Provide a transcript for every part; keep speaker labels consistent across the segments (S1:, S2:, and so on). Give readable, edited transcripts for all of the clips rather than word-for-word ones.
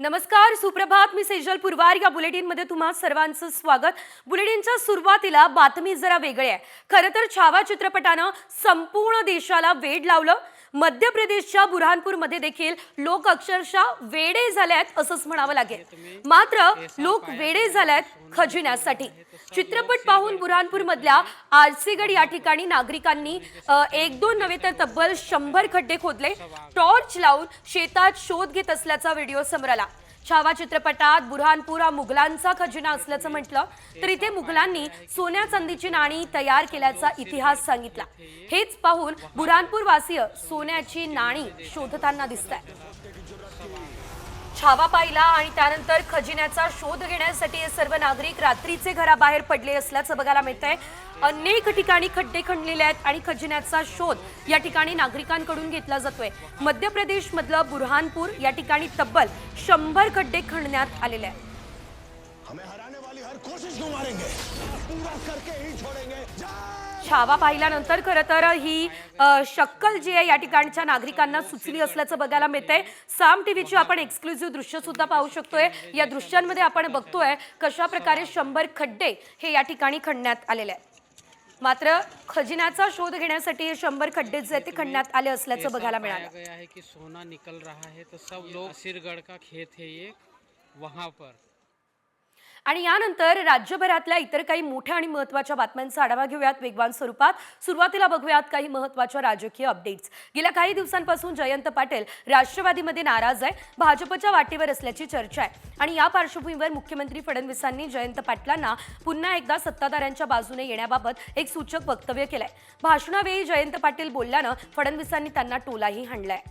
S1: नमस्कार, सुप्रभात. मी सेजल पुरवार. या बुलेटिनमध्ये तुम्हा सर्वांचं स्वागत. बुलेटिनच्या सुरुवातीला बातमी जरा वेगळी आहे. खरं तर छावा चित्रपटानं संपूर्ण देशाला वेड लावलं. मध्य प्रदेशच्या बुरहानपूरमध्ये देखील लोक अक्षरशः वेडे झालेत असंच म्हणावं लागेल. मात्र लोक वेडे झालेत खजिन्यासाठी. चित्रपट पाहून बुरहानपूरमधल्या आरसीगड या ठिकाणी नागरिकांनी एक दोन नव्हे तर तब्बल 100 खड्डे खोदले. टॉर्च लावून शेतात शोध घेत असल्याचा व्हिडिओ समोर आला. छावा चित्रपटात बुरहानपूर हा मुघलांचा खजिना असल्याचं म्हटलं तर इथे मुघलांनी सोन्या चांदीची नाणी तयार केल्याचा इतिहास सांगितला. हेच पाहून बुरहानपूर वासीय सोन्याची नाणी शोधताना दिसतात. छावा पाहिला आणि त्यानंतर खजिन्याचा शोध घेण्यासाठी हे सर्व नागरिक रात्रीचे घराबाहेर पडले असल्याचं बघायला मिळतंय. अनेक ठिकाणी खड्डे खणलेले आहेत आणि खजिन्याचा शोध या ठिकाणी नागरिकांकडून घेतला जातोय. मध्य प्रदेश मधलं बुरहानपूर या ठिकाणी तब्बल 100 खड्डे खणण्यात आलेले आहेत. छावा पाहिल्यानंतर खरं तर ही शक्कल जी आहे या ठिकाणच्या नागरिकांना सुचली असल्याचं बघायला मिळतंय. साम टीव्हीची आपण एक्सक्लुझिव्ह दृश्य सुद्धा पाहू शकतोय. या दृश्यांमध्ये आपण बघतोय कशा प्रकारे 100 खड्डे हे या ठिकाणी खणण्यात आलेले आहेत. मात्र खजिन्याचा शोध घेण्यासाठी 100 खड्डे जे ते खणण्यात आले असल्याचं बघायला मिळालं
S2: आहे की सोना निकल रहा है तो सब लोग सिरगढ़ का खेत है ये वहां पर.
S1: आणि यानंतर राज्यभरातल्या इतर काही मोठ्या आणि महत्त्वाच्या बातम्यांचा आढावा घेऊयात वेगवान स्वरूपात. सुरुवातीला बघूयात काही महत्त्वाच्या राजकीय अपडेट्स. गेल्या काही दिवसांपासून जयंत पाटील राष्ट्रवादीमध्ये नाराज आहे, भाजपच्या वाटेवर असल्याची चर्चा आहे. आणि या पार्श्वभूमीवर मुख्यमंत्री फडणवीसांनी जयंत पाटलांना पुन्हा एकदा सत्ताधाऱ्यांच्या बाजूने येण्याबाबत एक सूचक वक्तव्य केलंय. भाषणावेळी जयंत पाटील बोलल्यानं फडणवीसांनी त्यांना टोलाही हाणलाय.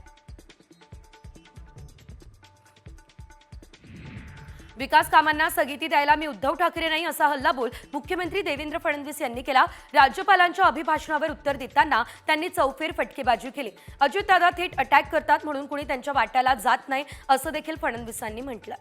S1: विकास कामांना स्थगिती द्यायला मी उद्धव ठाकरे नाही असा हल्लाबोल मुख्यमंत्री देवेंद्र फडणवीस यांनी केला. राज्यपालांच्या अभिभाषणावर उत्तर देताना त्यांनी चौफेर फटकेबाजी केली. अजितदादा थेट अटॅक करतात म्हणून कोणी त्यांच्या वाट्याला जात नाही असं देखील फडणवीसांनी म्हटलं.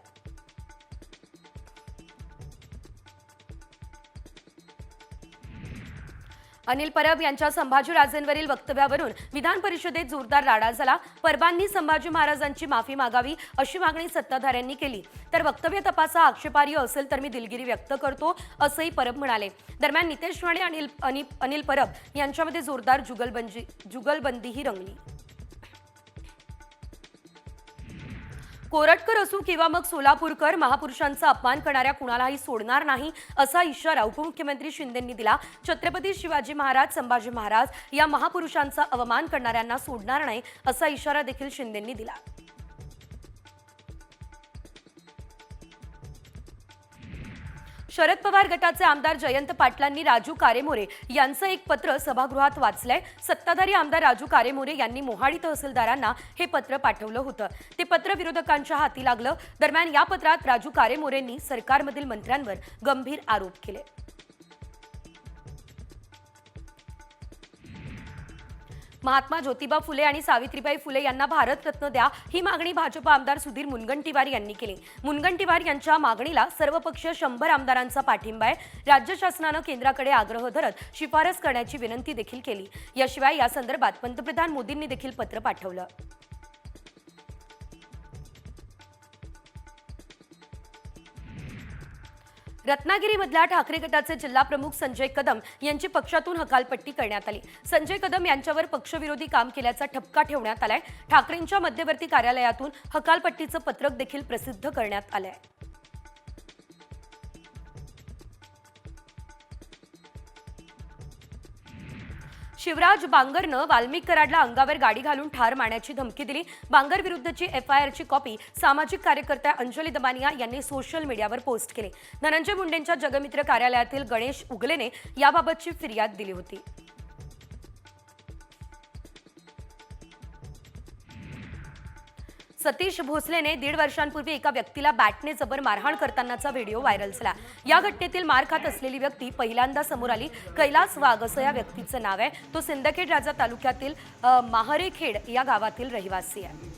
S1: अनिल परब यांच्या संभाजीराजेंवरील वक्तव्यावरून विधान परिषदेत जोरदार राडा झाला. परबांनी संभाजी महाराजांची माफी मागावी अशी मागणी सत्ताधाऱ्यांनी केली. तर वक्तव्य तपासा आक्षेपार्ह असेल तर मी दिलगिरी व्यक्त करतो असंही परब म्हणाले. दरम्यान नितेश राणे आणि अनिल परब यांच्यामध्ये जोरदार जुगलबंदीही रंगली. कोरटकर असू किंवा मग सोलापूरकर, महापुरुषांचा अपमान करणाऱ्या कुणालाही सोडणार नाही असा इशारा उपमुख्यमंत्री शिंदेंनी दिला. छत्रपती शिवाजी महाराज, संभाजी महाराज या महापुरुषांचा अवमान करणाऱ्यांना सोडणार नाही असा इशारा देखील शिंदेंनी दिला. शरद पवार गटाचे आमदार जयंत पाटलांनी राजू कारेमोरे यांचं एक पत्र सभागृहात वाचलंय. सत्ताधारी आमदार राजू कारेमोरे यांनी मोहाडी तहसीलदारांना हे पत्र पाठवलं होतं. ते पत्र विरोधकांच्या हाती लागलं. दरम्यान या पत्रात राजू कारेमोरेंनी सरकारमधील मंत्र्यांवर गंभीर आरोप केले. महात्मा ज्योतिबा फुले आणि सावित्रीबाई फुले यांना भारतरत्न द्या ही मागणी भाजप आमदार सुधीर मुनगंटीवार यांनी केली. मुनगंटीवार यांच्या मागणीला सर्वपक्षीय 100 आमदारांचा पाठिंबा आहे. राज्य शासनानं केंद्राकडे आग्रह धरत शिफारस करण्याची विनंती देखील केली. याशिवाय या संदर्भात पंतप्रधान मोदींनी देखील पत्र पाठवलं. रत्नागिरीमधल्या ठाकरे गटाचे जिल्हा प्रमुख संजय कदम यांची पक्षातून हकालपट्टी करण्यात आली. संजय कदम यांच्यावर पक्षविरोधी काम केल्याचा ठपका ठेवण्यात आलाय. ठाकरेंच्या मध्यवर्ती कार्यालयातून हकालपट्टीचं पत्रक देखील प्रसिद्ध करण्यात आलंय. शिवराज बांगरनं वाल्मिक कराडला अंगावर गाडी घालून ठार मारण्याची धमकी दिली. बांगर विरुद्धची FIRची कॉपी सामाजिक कार्यकर्त्या अंजली दमानिया यांनी सोशल मीडियावर पोस्ट केली. धनंजय मुंडेंच्या जगमित्र कार्यालयातील गणेश उगलेने याबाबतची फिर्याद दिली होती. सतीश भोसलेने 1.5 वर्षांपूर्वी एका व्यक्तीला बॅटने जबर मारहाण करतानाचा व्हिडिओ व्हायरल झाला. या घटनेतील मार खात असलेली व्यक्ती पहिल्यांदा समोर आली. कैलास वाघ असं या व्यक्तीचं नाव आहे. तो सिंदखेड राजा तालुक्यातील माहरेखेड या गावातील रहिवासी आहे.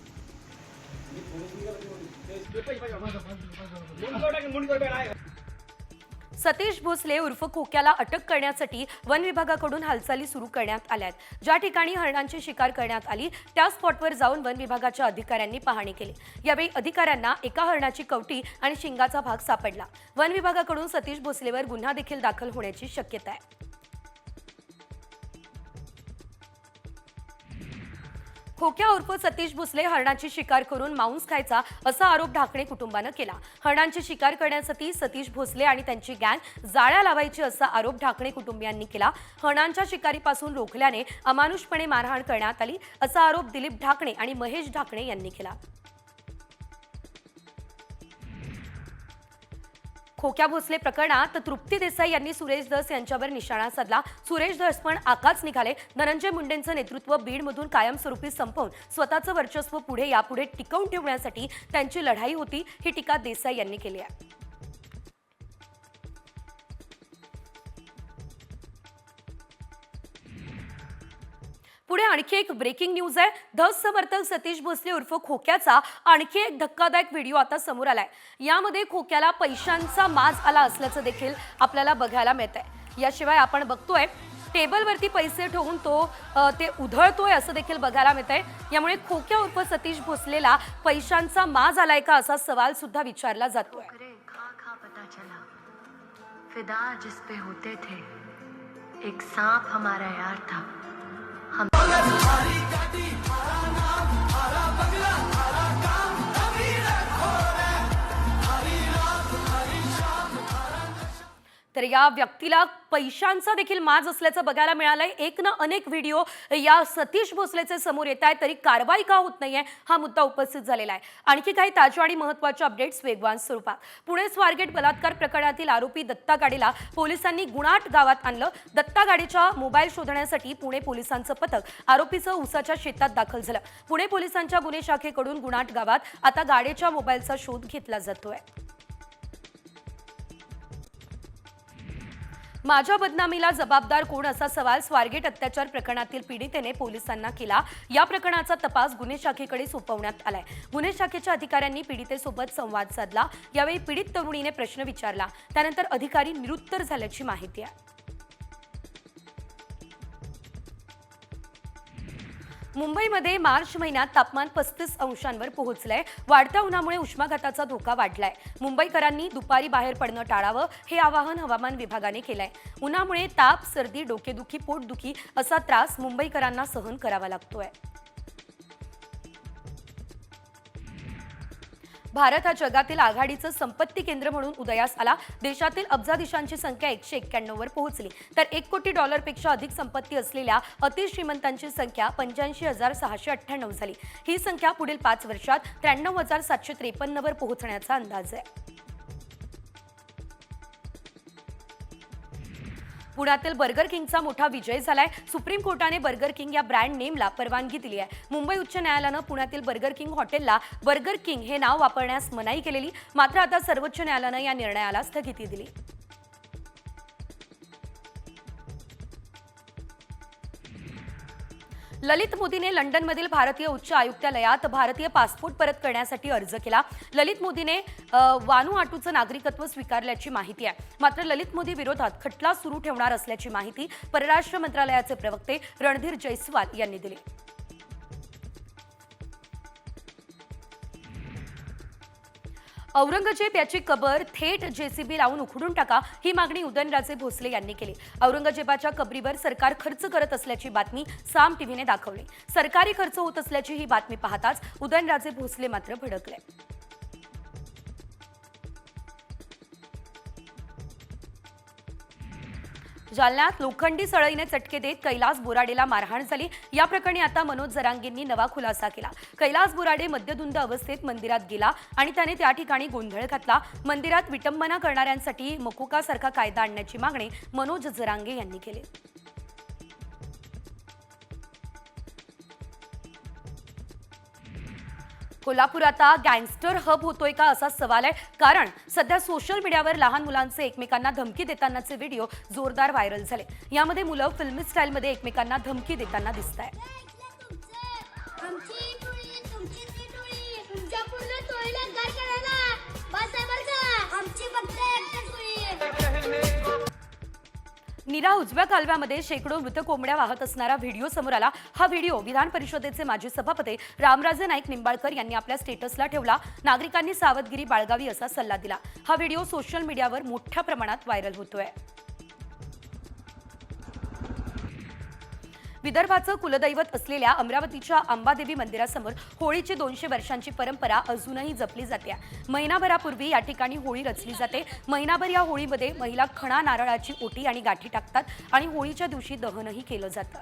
S1: सतीश भोसले उर्फ खोक्याला अटक करण्यासाठी वन विभागाकडून हालचाली सुरू करण्यात आल्या आहेत। ज्या ठिकाणी हरणांची शिकार करण्यात आली त्या स्पॉटवर जाऊन वन विभागाच्या अधिकाऱ्यांनी पाहणी केली। यावेळी अधिकाऱ्यांना एका हरणाची कवटी आणि शिंगाचा भाग सापडला। वन विभागाकडून सतीश भोसलेवर गुन्हा देखील दाखल होण्याची शक्यता आहे। खोक्या उर्फ सतीश भोसले हरणाची शिकार करून मांस खायचा असा आरोप ढाकणे कुटुंबानं केला। हरणांची शिकार करण्यासाठी सतीश भोसले आणि त्यांची गँग जाळ्या लावायची असा आरोप ढाकणे कुटुंबियांनी केला। हरणांच्या शिकारीपासून रोखल्याने अमानुषपणे मारहाण करण्यात आली असा आरोप दिलीप ढाकणे आणि महेश ढाकणे यांनी केला। खोक्या भोसले प्रकरणात तृप्ती देसाई यांनी सुरेश धस यांच्यावर निशाणा साधला। सुरेश धस पण आकाच निघाले। धनंजय मुंडेंचं नेतृत्व बीडमधून कायमस्वरूपी संपवून स्वतःचं वर्चस्व यापुढे टिकवून ठेवण्यासाठी त्यांची लढाई होती, ही टीका देसाई यांनी केली आहे। पुढे आणखी एक ब्रेकिंग न्यूज आहे। धस समर्थक सतीश भोसले उर्फ खोक्याचा आणखी एक धक्कादायक व्हिडिओ आता समोर आलाय। यामध्ये खोक्याला पैशांचा माज आला असल्याचं देखील आपल्याला बघायला मिळतंय। याशिवाय आपण बघतोय टेबलवरती पैसे ठेवून ते उधळतोय असं देखील बघायला मिळतंय। यामुळे खोक्या उर्फ सतीश भोसलेला पैशांचा माज आलाय का असा सवाल सुद्धा विचारला जातोय।
S3: फिदा जिस पे होते थे एक सांप हमारा यार था।
S1: तर या व्यक्तीला पैशांचा देखील माज असल्याचं बघायला मिळालंय। एक ना अनेक व्हिडिओ या सतीश भोसलेचे समोर येत आहेत, तरी कारवाई का होत नाहीये हा मुद्दा उपस्थित झालेला आहे। आणखी काही ताज्या आणि महत्त्वाच्या अपडेट्स वेगवान स्वरूपात। पुणे स्वारगेट बलात्कार प्रकरणातील आरोपी दत्ता गाडीला पोलिसांनी गुणाट गावात आणलं। दत्ता गाडीचा मोबाईल शोधण्यासाठी पुणे पोलिसांचं पथक आरोपीचं ऊसाच्या शेतात दाखल झालं। पुणे पोलिसांच्या गुन्हे शाखेकडून गुणाट गावात आता गाडीच्या मोबाईलचा शोध घेतला जातोय। माझ्या बदनामीला जबाबदार कोण असा सवाल स्वारगेट अत्याचार प्रकरणातील पीडितेने पोलिसांना केला। या प्रकरणाचा तपास गुन्हे शाखेकडे सोपवण्यात आलाय। गुन्हे शाखेच्या अधिकाऱ्यांनी पीडितेसोबत संवाद साधला। यावेळी पीडित तरुणीने प्रश्न विचारला, त्यानंतर अधिकारी निरुत्तर झाल्याची माहिती आहे। मुंबईमध्ये मार्च महिन्यात तापमान 35 अंशांवर पोहोचलंय। वाढत्या उन्हामुळे उष्माघाताचा धोका वाढलाय। मुंबईकरांनी दुपारी बाहेर पडणं टाळावं हे आवाहन हवामान विभागाने केलंय। उन्हामुळे ताप, सर्दी, डोकेदुखी, पोटदुखी असा त्रास मुंबईकरांना सहन करावा लागतोय। भारत हा जगातील आघाडीचं संपत्ती केंद्र म्हणून उदयास आला। देशातील अब्जाधीशांची संख्या 191 वर पोहोचली, तर $1 कोटी पेक्षा अधिक संपत्ती असलेल्या अतिश्रीमंतांची संख्या 85,698 झाली। ही संख्या पुढील 5 वर्षात 93,753 वर पोहोचण्याचा अंदाज आहे। पुण्यातील बर्गर किंगचा मोठा विजय झालाय। सुप्रीम कोर्टाने बर्गर किंग या ब्रँड नेमला परवानगी दिली आहे। मुंबई उच्च न्यायालयानं पुण्यातील बर्गर किंग हॉटेलला बर्गर किंग हे नाव वापरण्यास मनाई केलेली, मात्र आता सर्वोच्च न्यायालयानं या निर्णयाला स्थगिती दिली। ललित मोदीने लंडनमधील भारतीय उच्च आयुक्तालयात भारतीय पासपोर्ट परत करण्यासाठी अर्ज केला। ललित मोदीने वानुआटूचं नागरिकत्व स्वीकारल्याची माहिती आहे, मात्र ललित मोदी विरोधात खटला सुरू ठेवणार असल्याची माहिती परराष्ट्र मंत्रालयाचे प्रवक्ते रणधीर जयस्वाल यांनी दिली। औरंगजेब याची कबर थेट जेसीबी लावून उखडून टाका, ही मागणी उदयनराजे भोसले यांनी केली। औरंगजेबाच्या कबरीवर सरकार खर्च करत असल्याची बातमी साम टीव्हीने दाखवली। सरकारी खर्च होत असल्याची ही बातमी पाहताच उदयनराजे भोसले मात्र भडकले। जालन्यात लोखंडी सळईने चटके देत कैलास बोराडेला मारहाण झाली। या प्रकरणी आता मनोज जरांगेंनी नवा खुलासा केला। कैलास बोराडे मद्यधुंद अवस्थेत मंदिरात गेला आणि त्याने त्या ठिकाणी गोंधळ घातला। मंदिरात विटंबना करणाऱ्यांसाठी मकोकासारखा कायदा आणण्याची मागणी मनोज जरांगे यांनी केली। कोल्हापूर आता गँगस्टर हब होतोय का असा सवाल आहे, कारण सध्या सोशल मीडियावर लहान मुलांचे एकमेकांना धमकी देतानाचे व्हिडिओ जोरदार व्हायरल झाले। यामध्ये मुलं फिल्मी स्टाईलमध्ये एकमेकांना धमकी देताना दिसतायत।
S4: आमची
S1: नीरा उजव्या कालव्यामध्ये शेकडो मृत कोंबड्या वाहत असणारा व्हिडिओ समोर आला. हा व्हिडिओ विधान परिषदेचे माजी सभापती रामराजे नाईक निंबाळकर यांनी आपल्या स्टेटसला ठेवला. नागरिकांनी सावधगिरी बाळगावी असा सल्ला दिला. हा व्हिडिओ सोशल मीडियावर मोठ्या प्रमाणात व्हायरल होतोय. विदर्भाचं कुलदैवत असलेल्या अमरावतीच्या अंबादेवी मंदिरासमोर होळीची 200 वर्षांची परंपरा अजूनही जपली जाते. महिनाभरापूर्वी या ठिकाणी होळी रचली जाते. महिनाभर या होळीमध्ये महिला खणा नारळाची ओटी आणि गाठी टाकतात आणि होळीच्या दिवशी दहनही केलं जातं.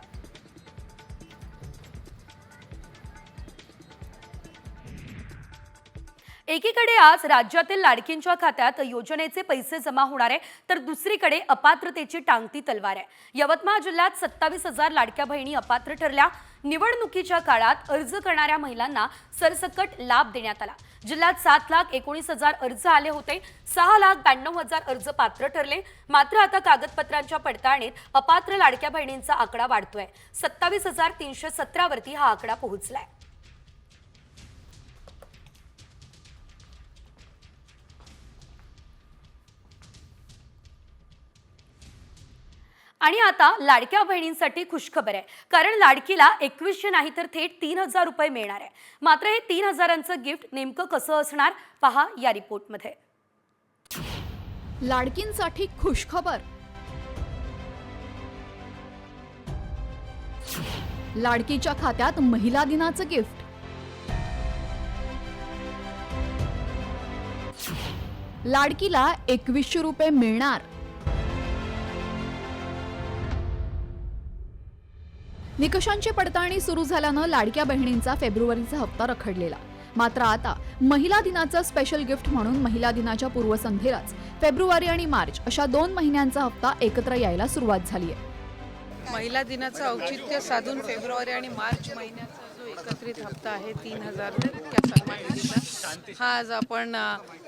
S1: एकीकडे आज राज्यातील लाडकींच्या खात्यात योजनेचे पैसे जमा होणार आहे, तर दुसरीकडे अपात्रतेची टांगती तलवार आहे. यवतमाळ जिल्ह्यात 27,000 लाडक्या बहिणी अपात्र ठरल्या. निवडणुकीच्या काळात अर्ज करणाऱ्या महिलांना सरसकट लाभ देण्यात आला. जिल्ह्यात 7,19,000 अर्ज आले होते. 6,92,000 अर्ज पात्र ठरले. मात्र आता कागदपत्रांच्या पडताळणीत अपात्र लाडक्या बहिणींचा आकडा वाढतोय. 27,317 वरती हा आकडा पोहोचलाय. आणि आता लाडक्या बहिणींसाठी खुशखबर आहे, कारण लाडकीला 2100 नाही तर थेट 3,000 रुपये मिळणार आहे. मात्र हे 3,000चं गिफ्ट नेमकं कसं असणार पहा या रिपोर्टमध्ये.
S4: लाडकींसाठी खुशखबर. लाडकीच्या खात्यात महिला दिनाचं गिफ्ट. लाडकीला 2100 रुपये मिळणार. निकषांची पडताळणी सुरू झाल्यानं लाडक्या बहिणींचा फेब्रुवारीचा हप्ता रखडलेला. मात्र आता महिला दिनाचं स्पेशल गिफ्ट म्हणून महिला दिनाच्या पूर्वसंध्येलाच फेब्रुवारी आणि मार्च अशा 2 महिन्यांचा हप्ता एकत्र यायला सुरुवात झाली आहे.
S5: महिला दिनाचं औचित्य साधून फेब्रुवारी आणि मार्च महिन्याचा जो एकत्रित हप्ता आहे 3,000 इतक्या सन्मान निधीचा, हा आज आपण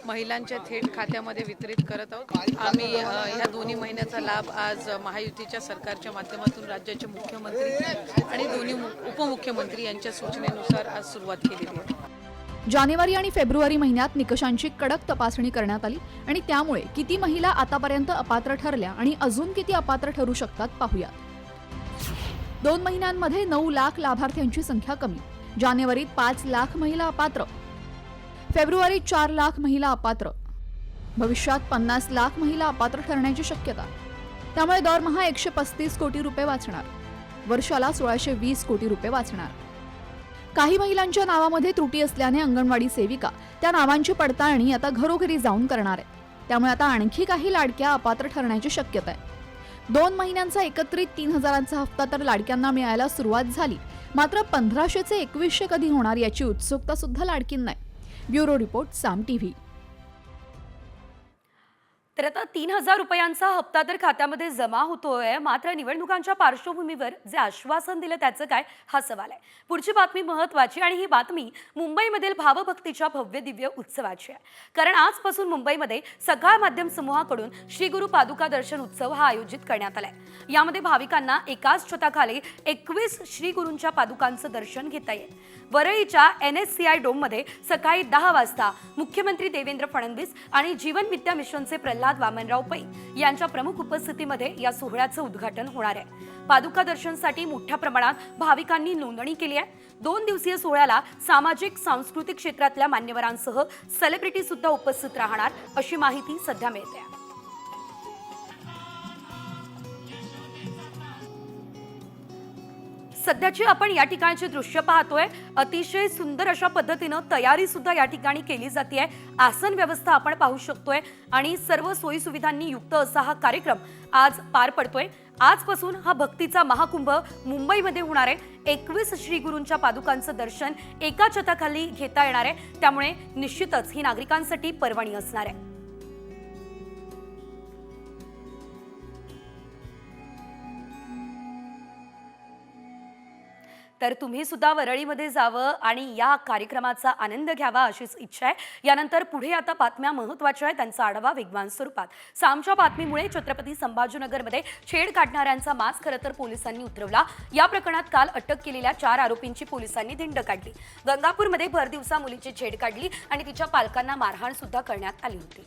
S5: महिलांच्या थेट खात्यामध्ये वितरित करत आहोत. आम्ही ह्या दोन्ही महिन्याचा लाभ आज महायुतीच्या सरकारच्या माध्यमातून राज्याचे मुख्यमंत्री आणि दोन्ही उपमुख्यमंत्री यांच्या सूचनेनुसार आज सुरुवात केलेली आहे.
S4: जानेवारी आणि फेब्रुवारी महिन्यात निकषांची कडक तपासणी करण्यात आली आणि त्यामुळे किती महिला आतापर्यंत अपात्र ठरल्या आणि अजून किती अपात्र ठरू शकतात पाहूयात. 2 महिन्यांमध्ये 9 लाख लाभार्थ्यांची संख्या कमी. जानेवारीत 5 लाख महिला अपात्र. फेब्रुवारीत 4 लाख महिला अपात्र. भविष्यात 50 लाख महिला अपात्र ठरण्याची शक्यता. त्यामुळे दरमहा 135 कोटी रुपये वाचणार. वर्षाला 1620 कोटी रुपये वाचणार. काही महिलांच्या नावामध्ये त्रुटी असल्याने अंगणवाडी सेविका त्या नावांची पडताळणी आता घरोघरी जाऊन करणार आहे. त्यामुळे आता आणखी काही लाडक्या अपात्र ठरण्याची शक्यता आहे. 2 महिन्यांचा एकत्रित 3,000चा हप्ता तर लाडक्यांना मिळायला सुरुवात झाली. मात्र 1500चे 2100 कधी होणार याची उत्सुकता सुद्धा लाडकींना आहे. ब्युरो रिपोर्ट, साम टीव्ही.
S1: तर आता 3,000 रुपयांचा हप्ता तर खात्यामध्ये जमा होतोय. मात्र निवडणुकांच्या पार्श्वभूमीवर जे आश्वासन दिलं त्याचं काय, हा सवाल आहे. पुढची बातमी महत्त्वाची आणि ही बातमी मुंबईमधील भावभक्तीच्या भव्य दिव्य उत्सवाची आहे. कारण आजपासून मुंबईमध्ये सकाळ माध्यम समूहाकडून श्री गुरु पादुका दर्शन उत्सव हा आयोजित करण्यात आलाय. यामध्ये भाविकांना एकाच छताखाली 21 श्री गुरूंच्या पादुकांचं दर्शन घेता येईल. वरळीच्या NSCI डोममध्ये सकाळी 10 वाजता मुख्यमंत्री देवेंद्र फडणवीस आणि जीवन विद्या मिशनचे प्रल्हाद वामनराव पै यांच्या प्रमुख उपस्थितीमध्ये या सोहळ्याचं उद्घाटन होणार आहे. पादुका दर्शनसाठी मोठ्या प्रमाणात भाविकांनी नोंदणी केली आहे. 2 दिवसीय सोहळ्याला सामाजिक सांस्कृतिक क्षेत्रातल्या मान्यवरांसह सेलिब्रिटी सुद्धा उपस्थित राहणार अशी माहिती सध्या मिळते. सध्याची आपण या ठिकाणची दृश्य पाहतोय. अतिशय सुंदर अशा पद्धतीनं तयारी सुद्धा या ठिकाणी केली जाते. आसन व्यवस्था आपण पाहू शकतोय आणि सर्व सोयी सुविधांनी युक्त असा हा कार्यक्रम आज पार पडतोय. आजपासून हा भक्तीचा महाकुंभ मुंबईमध्ये होणार आहे. 21 श्री गुरूंच्या पादुकांचं दर्शन एका छताखाली घेता येणार आहे. त्यामुळे निश्चितच ही नागरिकांसाठी पर्वणी असणार आहे. तर तुम्ही सुद्धा वरळीमध्ये जावं आणि या कार्यक्रमाचा आनंद घ्यावा अशीच इच्छा आहे. यानंतर पुढे आता बातम्या महत्त्वाच्या आहेत, त्यांचा आढावा वेगवान स्वरूपात. सामच्या बातमीमुळे छत्रपती संभाजीनगरमध्ये छेड काढणाऱ्यांचा माज खरं तर पोलिसांनी उतरवला. या प्रकरणात काल अटक केलेल्या 4 आरोपींची पोलिसांनी धिंड काढली. गंगापूरमध्ये भर दिवसा मुलीची छेड काढली आणि तिच्या पालकांना मारहाण सुद्धा करण्यात आली होती.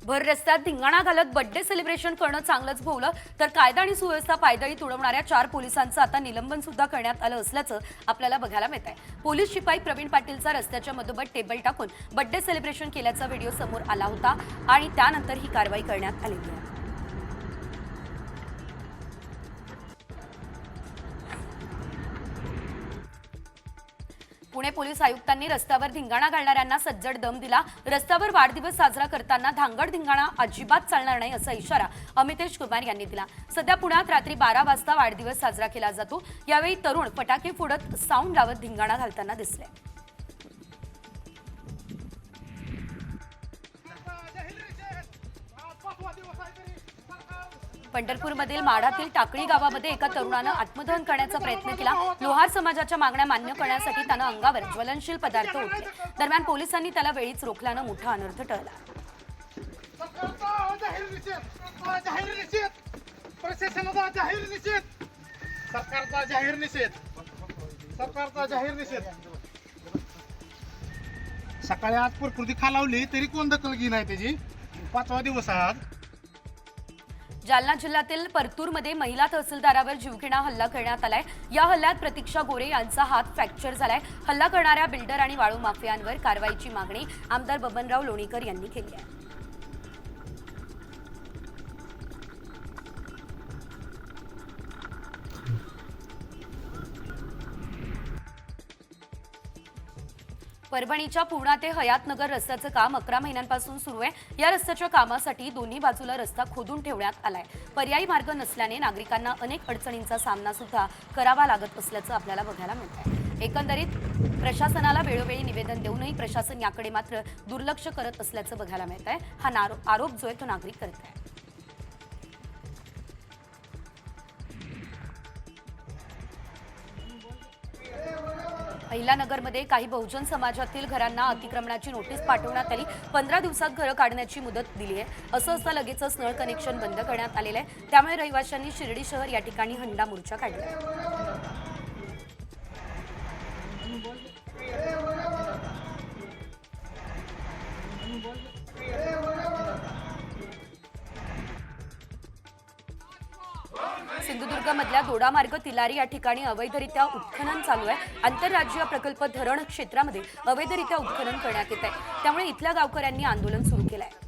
S1: भर रस्त्यात धिंगाणा घालत बर्थडे सेलिब्रेशन करणं चांगलंच भोवलं तर कायदा आणि सुव्यवस्था पायदळी तुडवणाऱ्या 4 पोलिसांचं आता निलंबन सुद्धा करण्यात आलं असल्याचं आपल्याला बघायला मिळत आहे। पोलीस शिपाई प्रवीण पाटीलचा रस्त्याच्या मधोमध टेबल टाकून बर्थडे सेलिब्रेशन केल्याचा व्हिडिओ समोर आला होता आणि त्यानंतर ही कारवाई करण्यात आलेली आहे। पुणे पोलीस आयुक्तांनी रस्त्यावर धिंगाणा घालणाऱ्यांना सज्जड दम दिला। रस्त्यावर वाढदिवस साजरा करताना धांगड धिंगाणा अजिबात चालणार नाही असा इशारा अमितेश कुमार यांनी दिला। सध्या पुण्यात रात्री 12 वाजता वाढदिवस साजरा केला जातो। यावेळी तरुण फटाके फोडत साऊंड लावत धिंगाणा घालताना दिसले। पंढरपूरमधील माढातील टाकळी गावामध्ये एका तरुणानं आत्मदहन करण्याचा प्रयत्न केला। लोहार समाजाच्या मागण्या मान्य करण्यासाठी त्यानं अंगावर ज्वलनशील पदार्थ ओतले। दरम्यान पोलिसांनी त्याला वेळीच रोखल्यानं मोठा अनर्थ टळला।
S6: सकाळी आज प्रकृती खालावली तरी कोण दखल घे नाही त्याची। 5वा दिवस आज
S1: जालना जिल्ह्यातील परतूरमध्ये महिला तहसीलदारावर जीवघेणा हल्ला करण्यात आलाय। या हल्ल्यात प्रतीक्षा गोरे यांचा हात फ्रॅक्चर झालाय। हल्ला करणाऱ्या बिल्डर आणि वाळू माफियांवर कारवाईची मागणी आमदार बबनराव लोणीकर यांनी केली आहे। परभणीच्या पूर्णा ते हयातनगर रस्त्याचं काम 11 महिन्यांपासून सुरू आहे। या रस्त्याच्या कामासाठी दोन्ही बाजूला रस्ता खोदून ठेवण्यात आलाय। पर्यायी मार्ग नसल्याने नागरिकांना अनेक अडचणींचा सामना सुद्धा करावा लागत असल्याचं आपल्याला बघायला मिळतंय। एकंदरीत प्रशासनाला वेळोवेळी निवेदन देऊनही प्रशासन याकडे मात्र दुर्लक्ष करत असल्याचं बघायला मिळतंय। हा आरोप जो आहे तो नागरिक करत आहे। अहिल्यानगरमध्ये काही बहुजन समाजातील घरांना अतिक्रमणाची नोटीस पाठवण्यात आली। 15 दिवसात घरं काढण्याची मुदत दिली आहे। असं असता लगेचच नळ कनेक्शन बंद करण्यात आलेलं आहे। त्यामुळे रहिवाशांनी शिर्डी शहर या ठिकाणी हंडा मोर्चा काढला। सिंधुदुर्गमधल्या दोडामार्ग तिलारी या ठिकाणी अवैधरित्या उत्खनन चालू आहे। आंतरराज्यीय प्रकल्प धरण क्षेत्रामध्ये अवैधरित्या उत्खनन करण्यात येत आहे। त्यामुळे इथल्या गावकऱ्यांनी आंदोलन सुरू केलं आहे।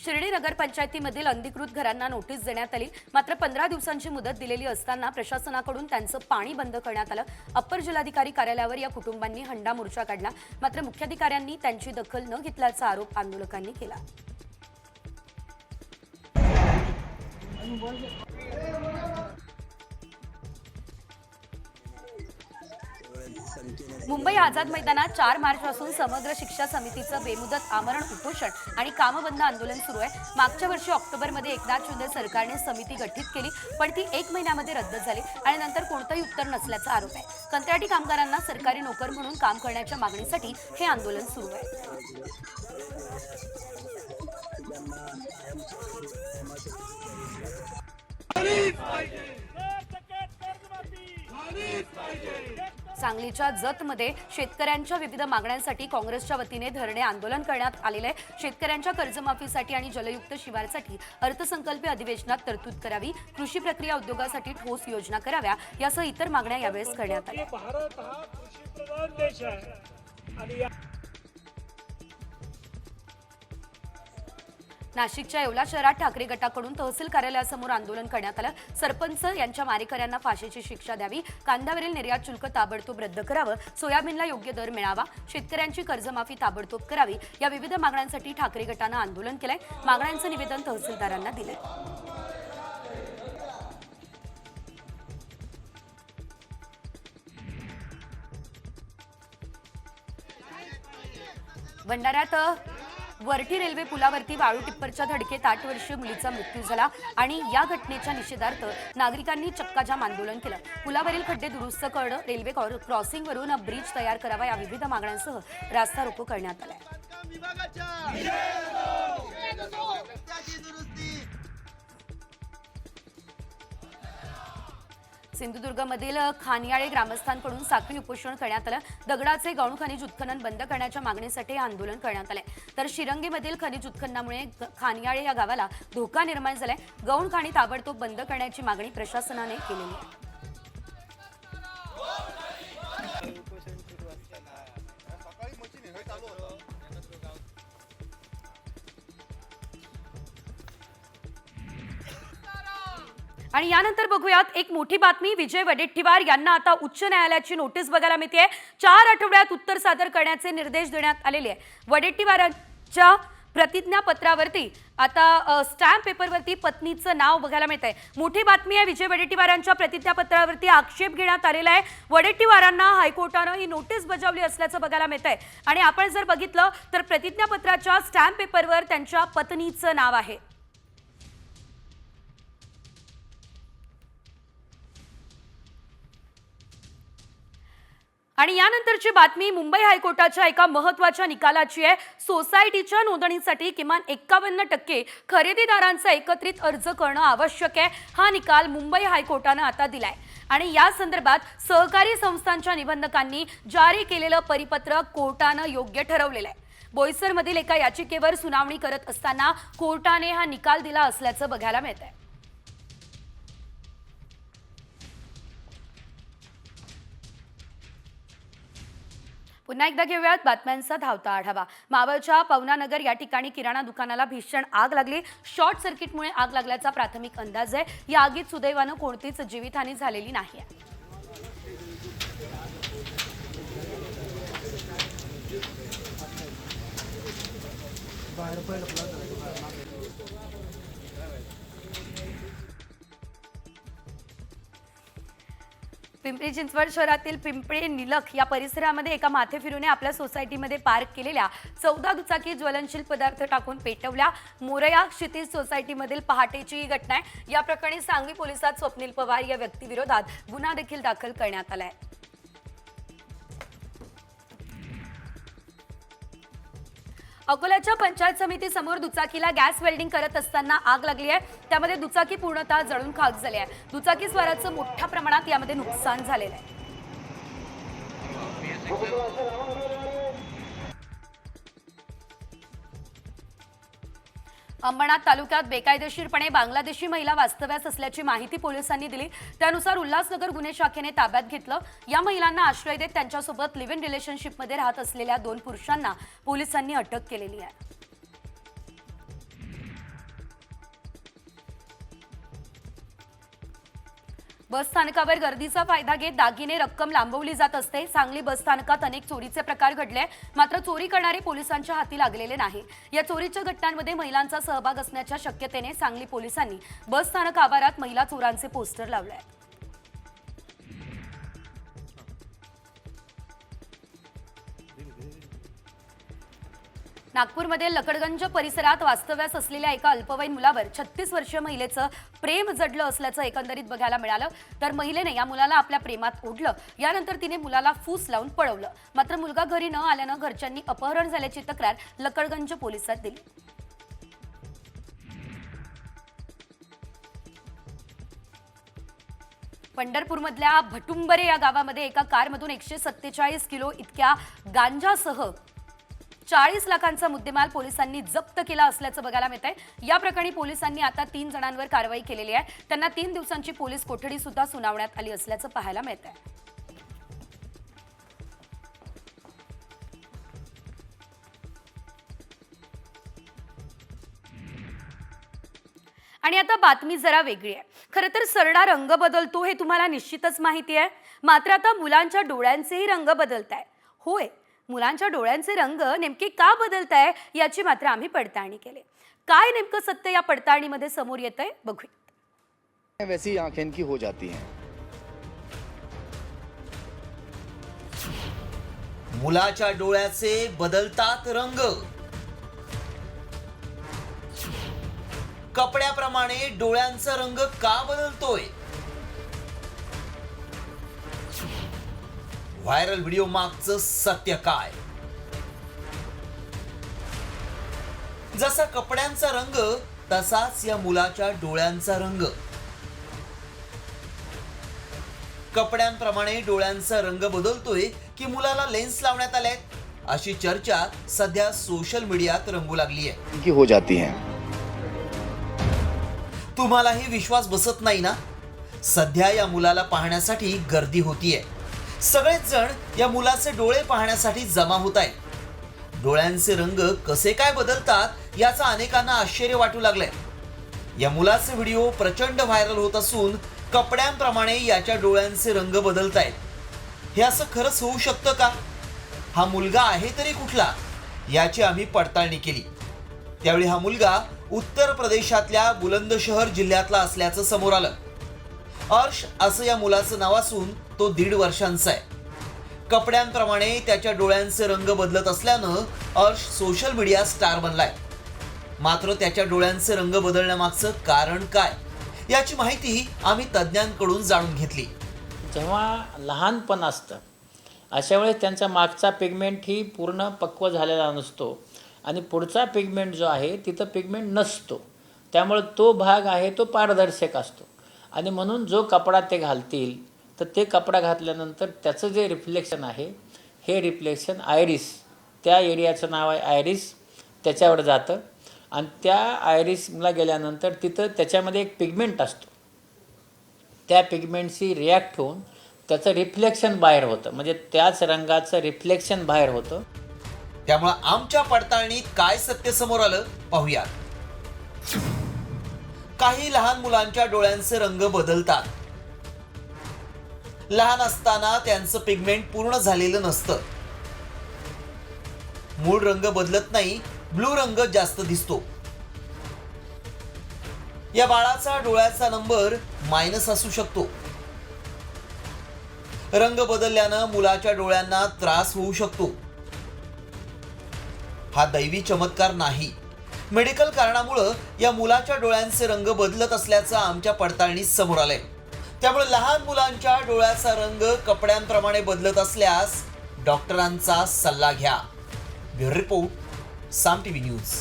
S1: शिर्डी नगरपंचायतीमधील अनधिकृत घरांना नोटीस देण्यात आली। मात्र 15 दिवसांची मुदत दिलेली असताना प्रशासनाकडून त्यांचं पाणी बंद करण्यात आलं। अप्पर जिल्हाधिकारी कार्यालयावर या कुटुंबांनी हंडा मोर्चा काढला। मात्र मुख्याधिकाऱ्यांनी त्यांची दखल न घेतल्याचा आरोप आंदोलकांनी केला। मुंबई आझाद मैदानात 4 मार्चपासून समग्र शिक्षा समितीचं बेमुदत आमरण उपोषण आणि कामबंद आंदोलन सुरू आहे। मागच्या वर्षी ऑक्टोबरमध्ये एकनाथ शिंदे सरकारने समिती गठीत केली, पण ती 1 महिन्यामध्ये रद्द झाली आणि नंतर कोणतंही उत्तर नसल्याचा आरोप आहे। कंत्राटी कामगारांना सरकारी नोकर म्हणून काम करण्याच्या मागणीसाठी हे आंदोलन सुरू आहे। सांगलीच्या जतमध्ये शेतकऱ्यांच्या विविध मागण्यांसाठी काँग्रेसच्या वतीने धरणे आंदोलन करण्यात आलेले आहे। शेतकऱ्यांच्या कर्जमाफीसाठी आणि जलयुक्त शिवारसाठी अर्थसंकल्पीय अधिवेशनात तरतूद करावी, कृषी प्रक्रिया उद्योगासाठी ठोस योजना कराव्या यासह इतर मागण्या यावेळेस करण्यात आल्या।
S7: भारत हा कृषीप्रधान देश आहे आणि
S1: नाशिकच्या येवला शहरात ठाकरे गटाकडून तहसील कार्यालयासमोर आंदोलन करण्यात आलं। सरपंच यांच्या मारेकऱ्यांना फाशीची शिक्षा द्यावी, कांद्यावरील निर्यात शुल्क ताबडतोब रद्द करावं, सोयाबीनला योग्य दर मिळावा, शेतकऱ्यांची कर्जमाफी ताबडतोब करावी या विविध मागण्यांसाठी ठाकरे गटानं आंदोलन केलंय। मागण्यांचं निवेदन तहसीलदारांना दिलंय। भंडाऱ्यात वरठी रेल्वे पुलावरती वाळू टिप्परच्या धडकेत 8 वर्षीय मुलीचा मृत्यू झाला आणि या घटनेच्या निषेधार्थ नागरिकांनी चक्काजाम आंदोलन केलं। पुलावरील खड्डे दुरुस्त करणं, रेल्वे क्रॉसिंगवरून ब्रिज तयार करावा या विविध मागण्यांसह रास्ता रोको करण्यात आलाय। सिंधुदुर्गमधील खानियाळे ग्रामस्थांकडून साखळी उपोषण करण्यात आलं. दगडाचे गौण खनिज उत्खनन बंद करण्याच्या मागणीसाठी हे आंदोलन करण्यात आलंय. तर शिरंगीमधील खनिज उत्खननामुळे खानियाळे या गावाला धोका निर्माण झालाय. गौण खाणी ताबडतोब बंद करण्याची मागणी प्रशासनाने केलेली आहे. आणि यानंतर बघूयात एक मोठी बातमी. विजय वडेट्टीवार यांना आता उच्च न्यायालयाची नोटीस बघायला मिळते. 4 आठवड्यात उत्तर सादर करण्याचे निर्देश देण्यात आलेले आहे. वडेट्टीवारांच्या प्रतिज्ञापत्रावरती आता स्टॅम्प पेपरवरती पत्नीचं नाव बघायला मिळत आहे. मोठी बातमी आहे. विजय वडेट्टीवारांच्या प्रतिज्ञापत्रावरती आक्षेप घेण्यात आलेला आहे. वडेट्टीवारांना हायकोर्टानं ही नोटीस बजावली असल्याचं बघायला मिळत आहे. आणि आपण जर बघितलं तर प्रतिज्ञापत्राच्या स्टॅम्प पेपरवर त्यांच्या पत्नीचं नाव आहे. आणि यानंतरची बातमी मुंबई हायकोर्टाच्या एका महत्त्वाच्या निकालाची आहे. सोसायटीच्या नोंदणीसाठी किमान 51% खरेदीदारांचा एकत्रित अर्ज करणं आवश्यक आहे. हा निकाल मुंबई हायकोर्टानं आता दिलाय. आणि या संदर्भात सहकारी संस्थांच्या निबंधकांनी जारी केलेलं परिपत्रक कोर्टानं योग्य ठरवलेलं आहे. बोईसरमधील एका याचिकेवर सुनावणी करत असताना कोर्टाने हा निकाल दिला असल्याचं बघायला मिळतंय. पुन्हा एकदा घेऊयात बातम्यांचा धावता आढावा. मावळच्या पवनानगर या ठिकाणी किराणा दुकानाला भीषण आग लागली. शॉर्ट सर्किटमुळे आग लागल्याचा प्राथमिक अंदाज आहे. या आगीत सुदैवानं कोणतीच जीवितहानी झालेली नाही आहे. पिंपरी चिंचवड शहरातील पिंपळे निलख या परिसरामध्ये एका माथेफिरूने आपल्या सोसायटीमध्ये पार्क केलेल्या 14 दुचाकी ज्वलनशील पदार्थ टाकून पेटवल्या. मोरया क्षितिज सोसायटीमधील पहाटेची ही घटना आहे. या प्रकरणी सांगवी पोलिसात स्वप्नील पवार या व्यक्तीविरोधात गुन्हा देखील दाखल करण्यात आला आहे. अकोल्याच्या पंचायत समिती समोर दुचाकीला गॅस वेल्डिंग करत असताना आग लागली आहे. त्यामध्ये दुचाकी पूर्णतः जळून खाक झाली आहे. दुचाकी स्वाराचं मोठ्या प्रमाणात यामध्ये नुकसान झालेलं आहे. अंबरनाथ तालुक्यात बेकायदेशीरपणे बांगलादेशी महिला वास्तव्यास असल्याची माहिती पोलिसांनी दिली. त्यानुसार उल्हासनगर गुन्हे शाखेने ताब्यात घेतलं. या महिलांना आश्रय देत त्यांच्यासोबत लिव्ह इन रिलेशनशिपमध्ये राहत असलेल्या 2 पुरुषांना पोलिसांनी अटक केलेली आहे. बस स्थानकावर गर्दीचा फायदा घेत दागिने रक्कम लांबवली जात असते. सांगली बस स्थानकात अनेक चोरीचे प्रकार घडले. मात्र चोरी करणारे पोलिसांच्या हाती लागलेले नाही. या चोरीच्या घटनांमध्ये महिलांचा सहभाग असण्याच्या शक्यतेने सांगली पोलिसांनी बस स्थानक आवारात महिला चोरांचे पोस्टर लावले आहेत. नागपूरमध्ये लकडगंज परिसरात वास्तव्यास असलेल्या एका अल्पवयीन मुलावर 36 वर्षीय महिलेचं प्रेम जडलं असल्याचं एकंदरीत बघायला मिळालं. तर महिलेने या मुलाला आपल्या प्रेमात ओढलं. यानंतर तिने मुलाला फूस लावून पळवलं. मात्र मुलगा घरी न आल्यानं घरच्यांनी अपहरण झाल्याची तक्रार लकडगंज पोलिसात दिली. पंढरपूरमधल्या भटुंबरे या गावामध्ये एका कारमधून 147 किलो इतक्या गांजासह 40 लाखांचा मुद्देमाल पोलिसांनी जप्त केला असल्याचं बघायला मिळत आहे. या प्रकरणी पोलिसांनी आता 3 जणांवर कारवाई केलेली आहे. त्यांना 3 दिवसांची पोलीस कोठडी सुद्धा सुनावण्यात आली असल्याचं पाहायला मिळत आहे. आणि आता बातमी जरा वेगळी आहे. खरं तर सरडा रंग बदलतो हे तुम्हाला निश्चितच माहिती आहे. मात्र आता मुलांच्या डोळ्यांचेही रंग बदलत आहे. होय, मुलांच्या डोळ्यांचे रंग नेमके का बदलताय याची मात्र आम्ही पडताळणी केली. काय नेमकं सत्य या पडताळणीमध्ये समोर येतंय बघूया.
S8: वैसी आंखें इनकी हो जाती हैं.
S9: मुलाच्या डोळ्याचे बदलतात रंग. कपड्याप्रमाणे डोळ्यांचा रंग का बदलतोय? व्हायरल व्हिडिओ मागचं सत्य काय? जसा कपड्यांचा रंग तसाच या मुलाच्या डोळ्यांचा रंग. कपड्यांप्रमाणे डोळ्यांचा रंग बदलतोय की मुलाला लेन्स लावण्यात आल्यात, अशी चर्चा सध्या सोशल मीडियात रंगू लागली आहे.
S8: की हो जाती हैं.
S9: तुम्हालाही विश्वास बसत नाही ना? सध्या या मुलाला पाहण्यासाठी गर्दी होतीये. सगळेच जण या मुलाचे डोळे पाहण्यासाठी जमा होत आहेत. डोळ्यांचे रंग कसे काय बदलतात याचा अनेकांना आश्चर्य वाटू लागलंय. या मुलाचे व्हिडिओ प्रचंड व्हायरल होत असून कपड्यांप्रमाणे याच्या डोळ्यांचे रंग बदलतायत. हे असं खरंच होऊ शकतं का? हा मुलगा आहे तरी कुठला, याची आम्ही पडताळणी केली. त्यावेळी हा मुलगा उत्तर प्रदेशातल्या बुलंदशहर जिल्ह्यातला असल्याचं समोर आलं. अर्श असं या मुलाचं नाव असून तो 1.5 वर्षांचा आहे. कपड्यांप्रमाणे त्याच्या डोळ्यांचे रंग बदलत असल्यानं अर्श सोशल मीडिया स्टार बनलाय. मात्र त्याच्या डोळ्यांचे रंग बदलण्यामागचं कारण काय, याची माहिती आम्ही तज्ज्ञांकडून जाणून घेतली.
S10: जेव्हा लहानपण असतं अशा वेळेस त्यांचा मागचा पिगमेंट ही पूर्ण पक्व झालेला नसतो आणि पुढचा पिगमेंट जो आहे तिथं पिगमेंट नसतो. त्यामुळे तो भाग आहे तो पारदर्शक असतो आणि म्हणून जो कपडा ते घालतील तर ते कपडा घातल्यानंतर त्याचं जे रिफ्लेक्शन आहे हे रिफ्लेक्शन आयरिस, त्या एरियाचं नाव आहे आयरिस, त्याच्यावर जातं आणि त्या आयरिसला गेल्यानंतर तिथं त्याच्यामध्ये एक पिगमेंट असतो. त्या पिगमेंटशी रिॲक्ट होऊन त्याचं रिफ्लेक्शन बाहेर होतं, म्हणजे त्याच रंगाचं रिफ्लेक्शन बाहेर होतं.
S9: त्यामुळे आमच्या पडताळणीत काय सत्य समोर आलं पाहूया. काही लहान मुलांच्या डोळ्यांचे रंग बदलतात. लहान असताना त्यांचं पिगमेंट पूर्ण झालेलं नसतं. मूळ रंग बदलत नाही, ब्लू रंग जास्त दिसतो. या बाळाचा डोळ्याचा नंबर मायनस असू शकतो. रंग बदलल्यानं मुलाच्या डोळ्यांना त्रास होऊ शकतो. हा दैवी चमत्कार नाही, मेडिकल कारणामुळं या मुलाच्या डोळ्यांचे रंग बदलत असल्याचं आमच्या पडताळणीत समोर आलंय. त्यामुळे लहान मुलांच्या डोळ्याचा रंग कपड्यांप्रमाणे बदलत असल्यास डॉक्टरांचा सल्ला घ्या. ब्युरो रिपोर्ट, साम टीव्ही न्यूज.